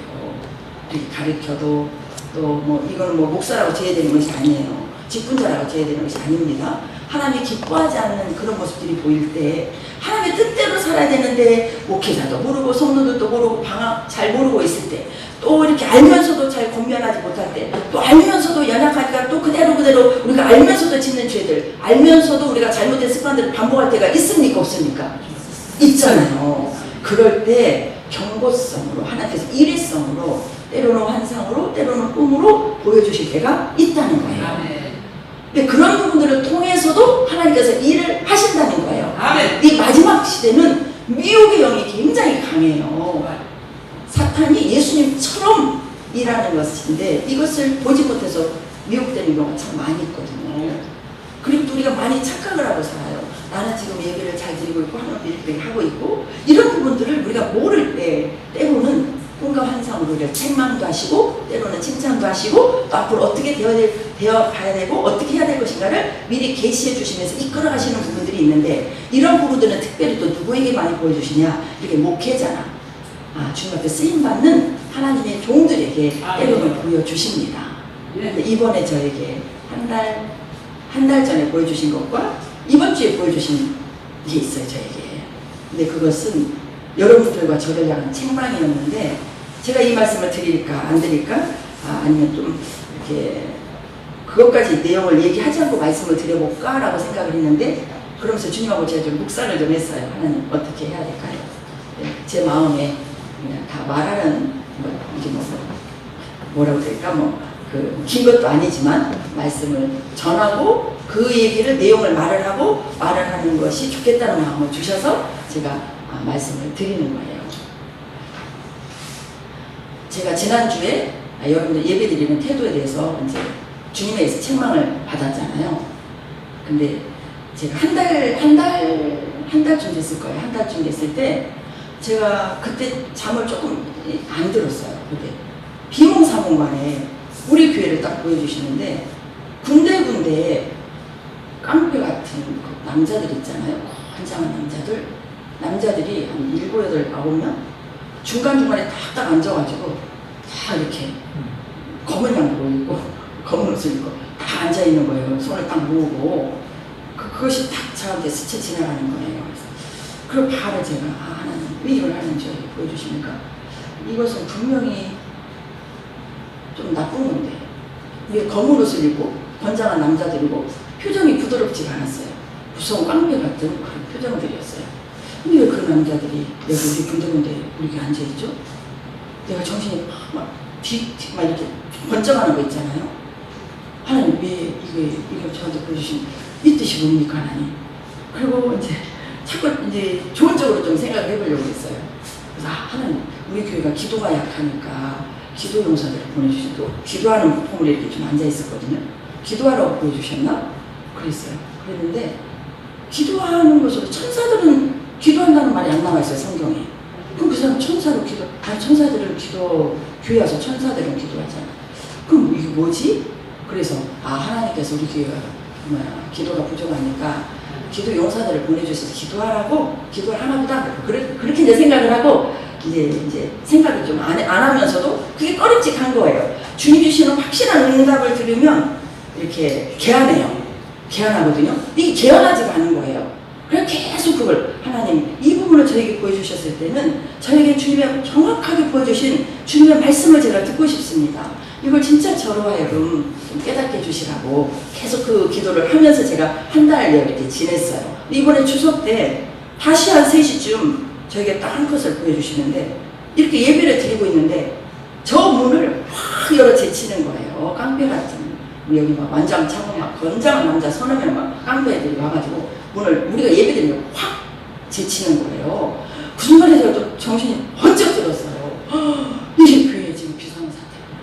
이렇게 가르쳐도 또 뭐 이거는 뭐 목사라고 제야 되는 것이 아니에요. 직분자라고 제야 되는 것이 아닙니다. 하나님이 기뻐하지 않는 그런 모습들이 보일 때 하나님의 뜻대로 살아야 되는데 목회자도 모르고 성도들도 모르고 잘 모르고 있을 때 또 이렇게 알면서도 잘 권면하지 못할 때 또 알면서도 연약하니까 또 그대로 우리가 우리가 알면서도 짓는 죄들, 알면서도 우리가 잘못된 습관들을 반복할 때가 있습니까? 없습니까? 있잖아요. 그럴 때 경고성으로 하나님께서 일회성으로 때로는 환상으로 때로는 꿈으로 보여주실 때가 있다는 거예요. 아멘. 근데 그런 부분들을 통해서도 하나님께서 일을 하신다는 거예요. 아멘. 이 마지막 시대는 미혹의 영이 굉장히 강해요. 사탄이 예수님처럼 일하는 것인데 이것을 보지 못해서 미혹되는 경우가 참 많이 있거든요. 그리고 또 우리가 많이 착각을 하고 살아요. 나는 지금 예배를 잘 드리고 있고 하나님 이렇게 하고 있고 이런 부분들을 우리가 모를 때 때로는 꿈과 환상으로 우리가 책망도 하시고 때로는 칭찬도 하시고 또 앞으로 어떻게 되어 가야 되고 어떻게 해야 될 것인가를 미리 계시해 주시면서 이끌어 가시는 부분들이 있는데 이런 부분들은 특별히 또 누구에게 많이 보여주시냐 이렇게 목회자나 주님 앞에 쓰임받는 하나님의 종들에게 때로는 보여주십니다. 근데 이번에 저에게 한 달 전에 보여주신 것과 이번 주에 보여주신 게 있어요, 저에게. 근데 그것은 여러분들과 저를 향한 책망이었는데 제가 이 말씀을 드릴까 안 드릴까 아니면 좀 이렇게 그것까지 내용을 얘기하지 않고 말씀을 드려볼까 라고 생각을 했는데 그러면서 주님하고 제가 좀 묵상을 좀 했어요. 하나님 어떻게 해야 될까요? 네, 제 마음에 그냥 다 말하는 이게 뭐라고 될까 긴 것도 아니지만 말씀을 전하고 그 얘기를 내용을 말을 하는 것이 좋겠다는 마음을 주셔서 제가 말씀을 드리는 거예요. 제가 지난주에 여러분들 예배 드리는 태도에 대해서 이제 주님에게서 책망을 받았잖아요. 근데 제가 한 달쯤 됐을 거예요. 한 달쯤 됐을 때 제가 그때 잠을 조금 안 들었어요. 근데 비몽사몽간에 우리 교회를 딱 보여주시는데 군데군데 깡패 같은 그 남자들 있잖아요. 건장한 남자들이 한 7, 8, 9명 중간중간에 딱 앉아가지고 다 이렇게 검은 양복을 입고 검은 옷을 입고 다 앉아있는 거예요. 손을 딱 모으고 그것이 딱 저한테 스쳐 지나가는 거예요. 그래서 바로 제가 하나님 왜 이걸 하는지 보여주십니까? 이것은 분명히 좀 나쁜 건데 왜 검은 옷을 입고 건장한 남자들이고 표정이 부드럽지가 않았어요. 무서운 깡패 같은 그런 표정들이었어요. 근데 왜 그런 남자들이 여기 우리 군데군데 이렇게 앉아있죠? 내가 정신이 막 이렇게 번쩍하는 거 있잖아요. 하나님 왜 이거 저한테 보여주신 이 뜻이 뭡니까 하나님? 그리고 이제 자꾸 이제 좋은 쪽으로 좀 생각을 해보려고 했어요. 그래서 하나님 우리 교회가 기도가 약하니까 기도 용사들을 보내주시고 기도하는 폼으로 이렇게 좀 앉아있었거든요. 기도하라고 보여주셨나? 그랬어요. 그랬는데 기도하는 것으로 천사들은 기도한다는 말이 안 나와있어요. 성경에. 그럼 그 사람 천사로 천사들은 교회 와서 천사들은 기도하잖아. 그럼 이게 뭐지? 그래서 하나님께서 우리 교회가 기도가 부족하니까 기도 용사들을 보내주셔서 기도를 하나보다 그렇게 이제 생각을 하고 이제 생각을 좀 안 하면서도 그게 꺼림칙한 거예요. 주님 주시는 확실한 응답을 들으면 이렇게 개안하거든요. 이게 개안하지가 않은 거예요. 그래서 계속 그걸 하나님 이 부분을 저에게 보여주셨을 때는 저에게 주님의 정확하게 보여주신 주님의 말씀을 제가 듣고 싶습니다. 이걸 진짜 저로 하여금 좀 깨닫게 해주시라고 계속 그 기도를 하면서 제가 한 달 이렇게 지냈어요. 이번에 추석 때 다시 한 3시쯤 저에게 딱 한 컷을 보여주시는데 이렇게 예배를 드리고 있는데 저 문을 확 열어 제치는 거예요. 깡패 같은 여기 막 완장차고 막 건장한 남자 서너 명 막 깡패들이 와가지고 문을 우리가 예배 드리면 확 제치는 거예요. 그 순간에 제가 또 정신이 번쩍 들었어요. 이 교회에 지금 비상사태구나.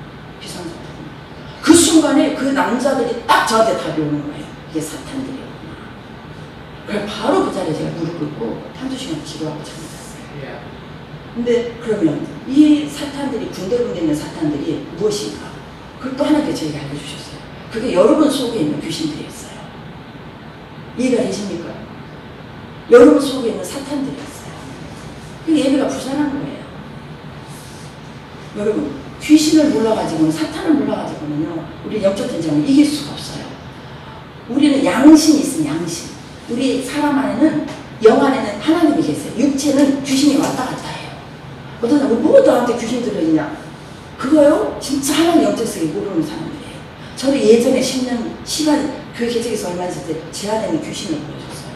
그 순간에 그 남자들이 딱 저한테 답이 오는 거예요. 이게 사탄들이었구나. 그래서 바로 그 자리에 제가 무릎 꿇고 한두 시간 기도하고 잠들었어요. 근데 그러면 이 사탄들이 군데군데 있는 사탄들이 무엇인가? 그걸 또 하나님께 저에게 알려주셨어요. 그게 여러분 속에 있는 귀신들이었어요. 이해가 되십니까? 여러분 속에 있는 사탄들이었어요. 그 예배가 부산한 거예요. 여러분 귀신을 몰라가지고는 사탄을 몰라가지고는요 우리 영적 전쟁을 이길 수가 없어요. 우리는 양심이 있으면 양심. 우리 사람 안에는 영 안에는 하나님이 계세요. 육체는 귀신이 왔다 갔다 해요. 어떤 사람은 뭐 너한테 귀신 들어있냐? 그거요 진짜 하나님 영적 세계 모르는 사람들이에요. 저를 예전에 10년 시간 그 계책에서 얼마 있을 때 제 안에는 귀신을 보여줬어요.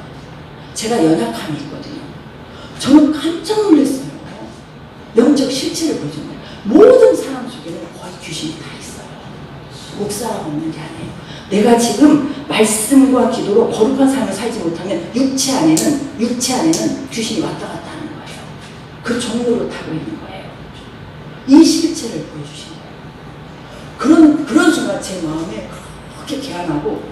제가 연약함이 있거든요. 저는 깜짝 놀랐어요. 영적 실체를 보여준 거예요. 모든 사람 속에는 거의 귀신이 다 있어요. 목사라고 없는 게 아니에요. 내가 지금 말씀과 기도로 거룩한 삶을 살지 못하면 육체 안에는 귀신이 왔다 갔다 하는 거예요. 그 종로로 타고 있는 거예요. 이 실체를 보여주신 거예요. 그런 순간 제 마음에 그렇게 개안하고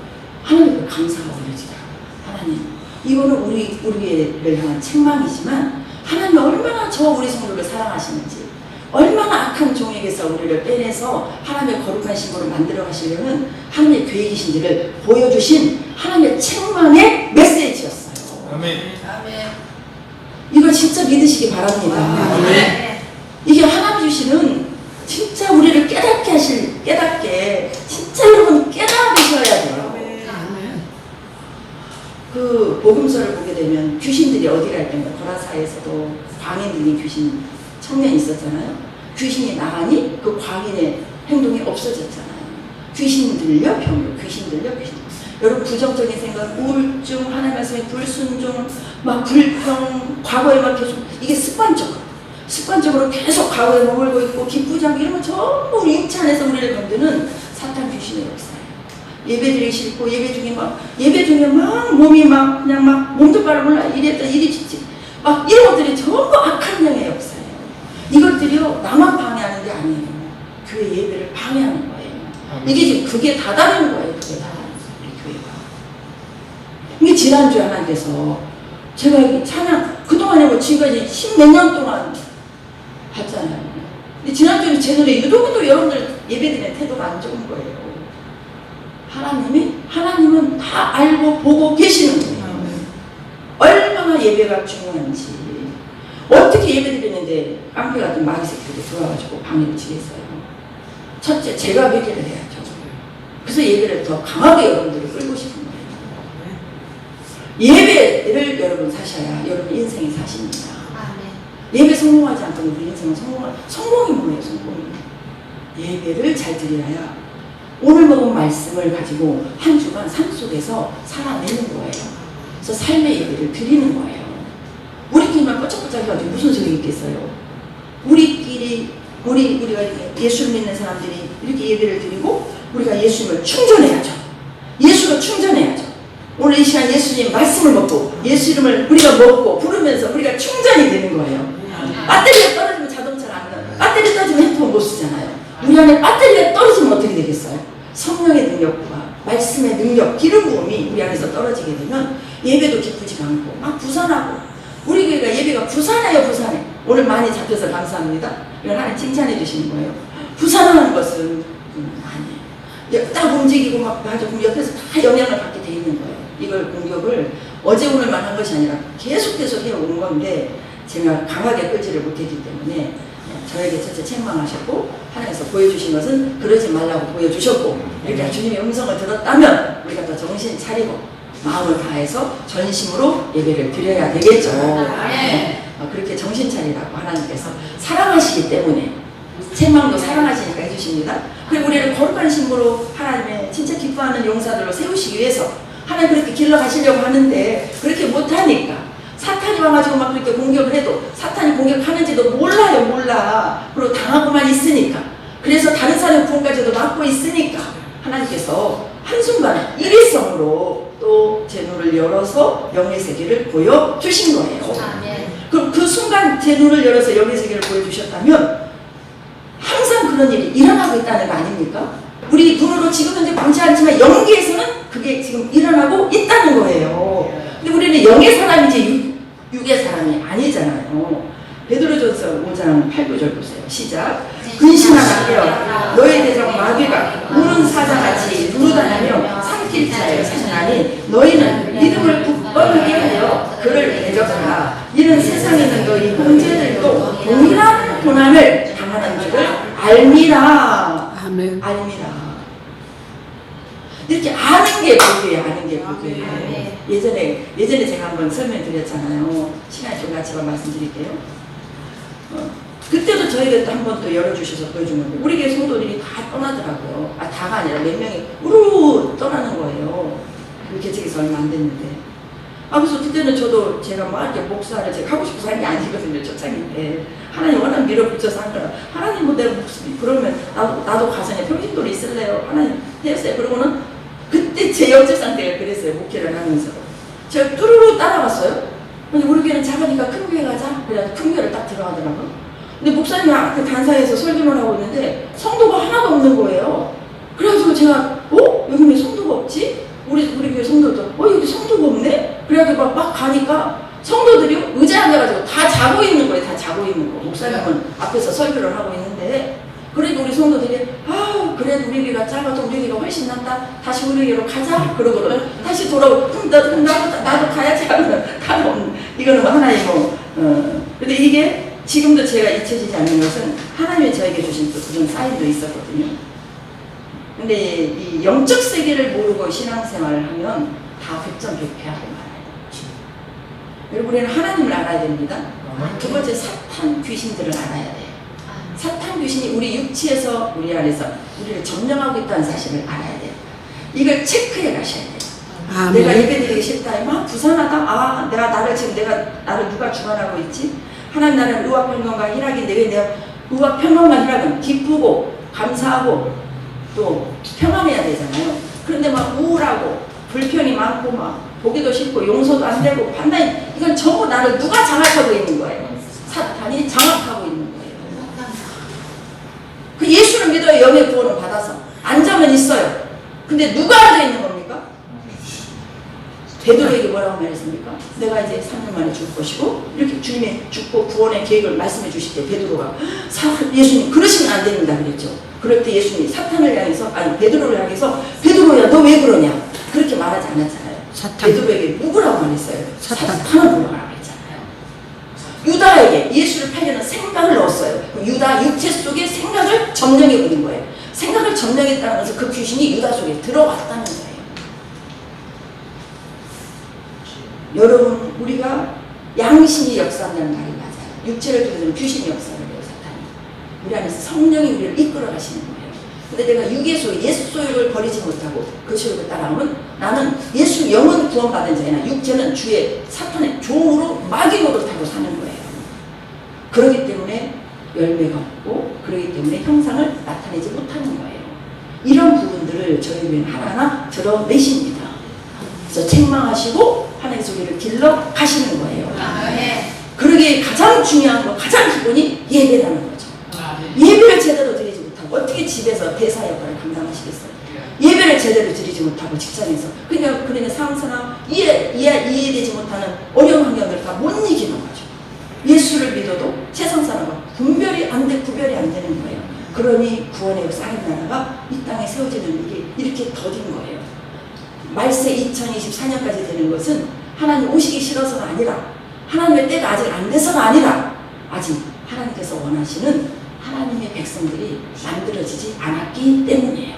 하나님께 감사가 올려지더라고요. 하나님, 이거는 우리를 향한 책망이지만 하나님이 얼마나 우리 성도를 사랑하시는지, 얼마나 악한 종에게서 우리를 빼내서 하나님의 거룩한 신부로 만들어 가시려는 하나님의 계획이신지를 보여주신 하나님의 책망의 메시지였어요. 아멘. 이걸 진짜 믿으시기 바랍니다. 아멘. 이게 하나님 주시는 진짜 우리를 깨닫게 진짜 여러분 깨달으셔야 돼요. 그 복음서를 보게 되면 귀신들이 어디 갈 때면 고라사에서도 광인들이 귀신 청년이 있었잖아요. 귀신이 나가니 그 광인의 행동이 없어졌잖아요. 귀신 들려 병, 귀신 들려 귀신. 여러분 부정적인 생각, 우울증, 하나님 말씀에 불순종, 막 불평, 과거에 막 계속 이게 습관적으로 계속 과거에 머물고 있고 기쁘지 않고 이런 거 전부 우리 육체 안에서 우리를 건드는 사탄 귀신의 역사예요. 예배드리기 싫고 예배 중에 막 몸이 막 그냥 막 몸도 바로 몰라 이랬다 이리 짓지 막 이런 것들이 전부 악한 영의 역사예요. 이것들이요 나만 방해하는 게 아니에요. 교회 예배를 방해하는 거예요. 이게 지금 그게 다다른 거예요. 그게 다다른 거예요. 우리 교회가. 이게 지난주에 하나님께서 제가 이 찬양 그동안에 뭐 지금까지 10몇 년 동안 봤잖아요. 근데 지난주에 제 노래 유독 여러분들 예배드리는 태도가 안 좋은 거예요. 하나님은 다 알고 보고 계시는 거예요. 얼마나 예배가 중요한지. 어떻게 예배 드리는데 깡패 같은 마귀 새끼들이 들어와가지고 방해를 치겠어요. 첫째, 제가 회개를 해야죠. 그래서 예배를 더 강하게 여러분들을 끌고 싶은 거예요. 예배를 여러분 사셔야 여러분 인생이 사십니다. 예배 성공하지 않고는 우리 인생은 성공이 뭐예요? 성공이. 예배를 잘 드려야 오늘 먹은 말씀을 가지고 한 주간 삶 속에서 살아내는 거예요. 그래서 삶의 예배를 드리는 거예요. 우리끼리만 뻗쩍뻗쩍 해가지고 무슨 소용이 있겠어요? 우리가 예수를 믿는 사람들이 이렇게 예배를 드리고 우리가 예수님을 충전해야죠. 예수로 충전해야죠. 오늘 이 시간 예수님 말씀을 먹고 예수 이름을 우리가 먹고 부르면서 우리가 충전이 되는 거예요. 배터리가 떨어지면 자동차가 안 나요. 배터리 떨어지면 핸드폰 못 쓰잖아요. 우리 안에 배터리가 떨어지면 어떻게 되겠어요? 성령의 능력과 말씀의 능력, 기름 부음이 우리 안에서 떨어지게 되면 예배도 기쁘지가 않고 막 부산하고 우리 교회가 예배가 부산해요. 오늘 많이 잡혀서 감사합니다. 이걸 하나님 칭찬해 주시는 거예요. 부산하는 것은 아니에요. 딱 움직이고 막 하죠. 그럼 옆에서 다 영향을 받게 돼 있는 거예요. 이걸 공격을 어제 오늘만 한 것이 아니라 계속 해온 건데 제가 강하게 끌지를 못했기 때문에 저에게 첫째 책망하셨고 하나님께서 보여주신 것은 그러지 말라고 보여주셨고 이렇게 주님의 음성을 들었다면 우리가 더 정신 차리고 마음을 다해서 전심으로 예배를 드려야 되겠죠. 그렇게 정신 차리라고 하나님께서 사랑하시기 때문에 책망도 사랑하시니까 해주십니다. 그리고 우리를 거룩한 신부로 하나님의 진짜 기뻐하는 용사들로 세우시기 위해서 하나님 그렇게 길러가시려고 하는데 그렇게 못하니까 사탄이 와가지고 막 그렇게 공격을 해도 사탄이 공격하는지도 몰라. 그리고 당하고만 있으니까. 그래서 다른 사람 구원까지도 막고 있으니까 하나님께서 한순간 일회성으로 또 제 눈을 열어서 영의 세계를 보여주신 거예요. 그럼 그 순간 제 눈을 열어서 영의 세계를 보여주셨다면 항상 그런 일이 일어나고 있다는 거 아닙니까? 우리 눈으로 지금 현재 보지 않지만 영계에서는 그게 지금 일어나고 있다는 거예요. 근데 우리는 영의 사람이지 육의 사람이 아니잖아요. 베드로전서 5장 8-9절 보세요. 시작. 근신하라 너의 대적 마귀가 우는 사자같이 누르다니며 삼킬 자에 사냥하니 너희는 믿음을 굳건하게 하여 그를 대적하라. 이는 세상에 있는 너희 형제들도 동일한 고난을 당하는 줄을 알미라. 아멘. 알미라. 이렇게 아는 게 복이에요. 아는 게 복이에요. 예전에 제가 한번 설명드렸잖아요. 시간이 좀 같이 말씀드릴게요. 그때도 저에게 또 한 번 또 열어주셔서 보여준 건데 우리 교회 성도들이 다 떠나더라고요. 다가 아니라 몇 명이 우르르 떠나는 거예요. 그 개척해서 얼마 안 됐는데. 그래서 그때는 저도 제가 막 이렇게 목사를 제가 하고 싶어서 한 게 아니거든요. 초창인데 하나님 워낙 밀어붙여서 한 거라. 하나님 뭐 내가 목숨이 그러면 나도 가정에 평신도로 있을래요. 하나님 되었어요. 그러고는 그때 제 영적 상태가 그랬어요. 목회를 하면서 제가 뚜루루 따라갔어요. 근데 우리 교회는 작으니까 큰 교회 가자. 그래서 큰 교회를 딱 들어가더라고요. 근데 목사님이 그 단상에서 설교를 하고 있는데 성도가 하나도 없는 거예요. 그래가지고 제가 여기 왜 성도가 없지? 우리 교회 성도도 여기 성도가 없네? 그래가지고 막 가니까 성도들이 의자에 앉아가지고 다 자고 있는 거예요. 다 자고 있는 거. 목사님은 앞에서 설교를 하고 있는데 그래도 우리 성도들이 그래도 우리 교회가 작아도 우리 교회가 훨씬 낫다. 다시 우리 교회로 가자. 그러고는 다시 돌아오고 그럼 나도 가야지 하면 이거는 뭐 하나의 근데 이게 지금도 제가 잊혀지지 않는 것은 하나님이 저에게 주신 또 그런 사인도 있었거든요. 근데 이 영적 세계를 모르고 신앙생활을 하면 다 백전백패하고 말아요. 여러분 우리는 하나님을 알아야 됩니다. 두 번째 사탄 귀신들을 알아야 돼요. 사탄 귀신이 우리 육체에서 우리 안에서 우리를 점령하고 있다는 사실을 알아야 돼요. 이걸 체크해 가셔야 돼요. 내가 예배드리기 싫다. 막 부산하다. 나를 누가 주관하고 있지? 하나님 나라는 의와 평강과 희락인데 왜 내가 의와 평강과 희락은 기쁘고 감사하고 또 평안해야 되잖아요. 그런데 막 우울하고 불평이 많고 막 보기도 싫고 용서도 안 되고 판단이 이건 전부 나를 누가 장악하고 있는 거예요. 사탄이 장악하고 있는 거예요. 그 예수를 믿어야 영의 구원을 받아서 안정은 있어요. 근데 누가 앉아 있는 겁니까? 베드로에게 뭐라고 말했습니까? 내가 이제 3년 만에 죽을 것이고 이렇게 주님의 죽고 구원의 계획을 말씀해 주실 때 베드로가 예수님 그러시면 안 됩니다 그랬죠. 그럴 때 예수님이 사탄을 향해서 베드로를 향해서 베드로야 너 왜 그러냐 그렇게 말하지 않았잖아요. 베드로에게 누구라고 말했어요? 사탄을 물어가라고 했잖아요. 유다에게 예수를 팔려는 생각을 넣었어요. 유다 육체 속에 생각을 점령해 버린 거예요. 생각을 점령했다는 것은 그 귀신이 유다 속에 들어왔다는 거예요. 여러분 우리가 양심이 역사한다는 말이 맞아요. 육체를 통해서는 귀신이 역사를 해요. 사탄이. 우리 안에서 성령이 우리를 이끌어 가시는 거예요. 근데 내가 육의 소유, 예수 소유를 버리지 못하고 그 소유를 따라오면 나는 예수 영은 구원받은 자이나 육체는 주의 사탄의 종으로 마귀 노릇하고 사는 거예요. 그렇기 때문에 열매가 없고 그렇기 때문에 형상을 나타내지 못하는 거예요. 이런 부분들을 저희 교회는 하나하나 드러내십니다. 그래서 책망하시고 하나님의 소리를 길러 가시는 거예요. 그러기에 가장 중요한 거, 가장 기본이 예배라는 거죠. 예배를 제대로 드리지 못하고 어떻게 집에서 대사 역할을 감당하시겠어요? 예배를 제대로 드리지 못하고 직장에서 그러니까 상사나 이해되지 못하는 어려운 환경들을 다 못 이기는 거죠. 예수를 믿어도 세상 사람과 구별이 안 되는 거예요. 그러니 구원의 역사 하나님 나라가 이 땅에 세워지는 일이 이렇게 더딘 거예요. 말세 2024년까지 되는 것은 하나님 오시기 싫어서가 아니라 하나님의 때가 아직 안 돼서가 아니라 아직 하나님께서 원하시는 하나님의 백성들이 만들어지지 않았기 때문이에요.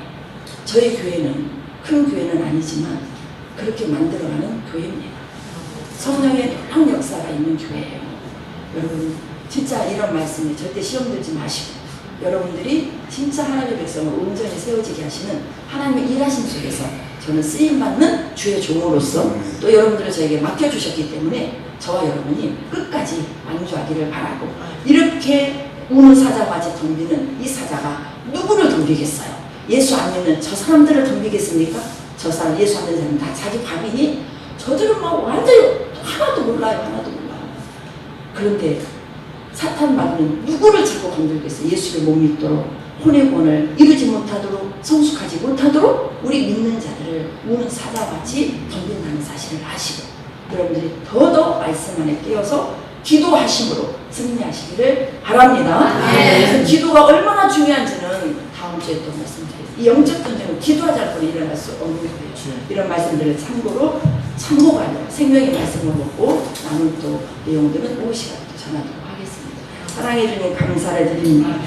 저희 교회는 큰 교회는 아니지만 그렇게 만들어가는 교회입니다. 성령의 놀라운 역사가 있는 교회예요. 여러분 진짜 이런 말씀에 절대 시험 들지 마시고 여러분들이 진짜 하나님의 백성을 온전히 세워지게 하시는 하나님의 일하심 속에서 저는 쓰임받는 주의 종으로서 또 여러분들을 저에게 맡겨주셨기 때문에 저와 여러분이 끝까지 완주하기를 바라고 이렇게 우는 사자같이 덤비는 이 사자가 누구를 덤비겠어요? 예수 안 믿는 저 사람들을 덤비겠습니까? 저 사람 예수 안 믿는 사람은 다 자기 밥이니 저들은 막 완전히 하나도 몰라요. 그런데 사탄 마귀는 누구를 자꾸 건들겠어요? 예수를 못 믿도록 혼의 권을 이루지 못하도록 성숙하지 못하도록 우리 믿는 자들을 우는 사자같이 덤빈다는 사실을 아시고 여러분들이 더더 말씀 안에 깨어서 기도하심으로 승리하시기를 바랍니다. 그래서 기도가 얼마나 중요한지는 다음 주에 또 말씀드리겠습니다. 이 영적 전쟁은 기도하지 않고는 일어날 수 없는 거예요. 이런 말씀들을 참고가 아니라 생명의 말씀을 먹고 남은 또 내용들은 오후 시간에 전하도록 하겠습니다. 사랑해 주님 감사를 드립니다.